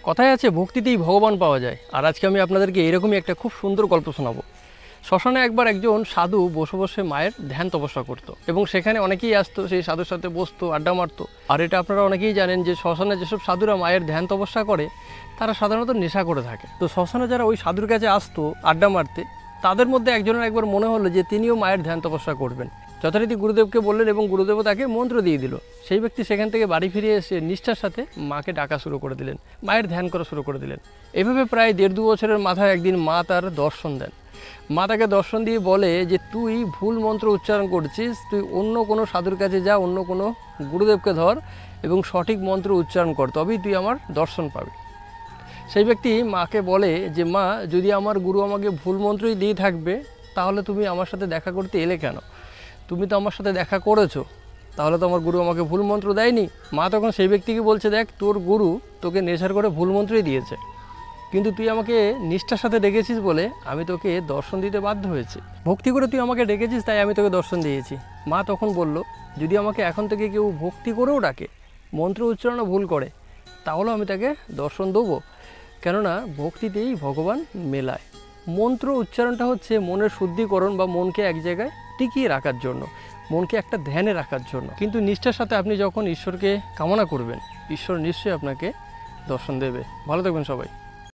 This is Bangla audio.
কথায় আছে ভক্তিতেই ভগবান পাওয়া যায়। আর আজকে আমি আপনাদেরকে এরকমই একটা খুব সুন্দর গল্প শোনাবো। শ্মশানে একবার একজন সাধু বসে বসে মায়ের ধ্যান তপস্যা করত এবং সেখানে অনেকেই আসতো, সেই সাধুর সাথে বসতো, আড্ডা মারতো। আর এটা আপনারা অনেকেই জানেন যে শ্মশানে যেসব সাধুরা মায়ের ধ্যান তপস্যা করে তারা সাধারণত নেশা করে থাকে। তো শ্মশানে যারা ওই সাধুর কাছে আসতো আড্ডা মারতে, তাদের মধ্যে একজনের একবার মনে হলো যে তিনিও মায়ের ধ্যান তপস্যা করবেন। যথারীতি গুরুদেবকে বললেন এবং গুরুদেবও তাকে মন্ত্র দিয়ে দিল। সেই ব্যক্তি সেখান থেকে বাড়ি ফিরে এসে নিষ্ঠার সাথে মাকে ডাকা শুরু করে দিলেন, মায়ের ধ্যান করা শুরু করে দিলেন। এভাবে প্রায় 1.5-2 বছরের মাথায় একদিন মা তার দর্শন দেন। মা তাকে দর্শন দিয়ে বলে যে তুই ভুল মন্ত্র উচ্চারণ করছিস, তুই অন্য কোনো সাধুর কাছে যা, অন্য কোনো গুরুদেবকে ধর এবং সঠিক মন্ত্র উচ্চারণ কর, তবেই তুই আমার দর্শন পাবি। সেই ব্যক্তি মাকে বলে যে মা, যদি আমার গুরু আমাকে ভুল মন্ত্রই দিয়ে থাকবে তাহলে তুমি আমার সাথে দেখা করতে এলে কেন? তুমি তো আমার সাথে দেখা করেছো, তাহলে তো আমার গুরু আমাকে ভুল মন্ত্র দেয়নি। মা তখন সেই ব্যক্তিকে বলছে, দেখ তোর গুরু তোকে নেশার করে ভুল মন্ত্রই দিয়েছে, কিন্তু তুই আমাকে নিষ্ঠার সাথে ডেকেছিস বলে আমি তোকে দর্শন দিতে বাধ্য হয়েছি। ভক্তি করে তুই আমাকে ডেকেছিস তাই আমি তোকে দর্শন দিয়েছি। মা তখন বলল, যদি আমাকে এখন থেকে কেউ ভক্তি করেও ডাকে, মন্ত্র উচ্চারণও ভুল করে, তাহলেও আমি তাকে দর্শন দেবো, কেননা ভক্তিতেই ভগবান মেলায়। মন্ত্র উচ্চারণটা হচ্ছে মনের শুদ্ধিকরণ বা মনকে এক জায়গায় টিকিয়ে রাখার জন্য, মনকে একটা ধ্যানে রাখার জন্য। কিন্তু নিষ্ঠার সাথে আপনি যখন ঈশ্বরকে কামনা করবেন, ঈশ্বর নিশ্চয়ই আপনাকে দর্শন দেবে। ভালো থাকবেন সবাই।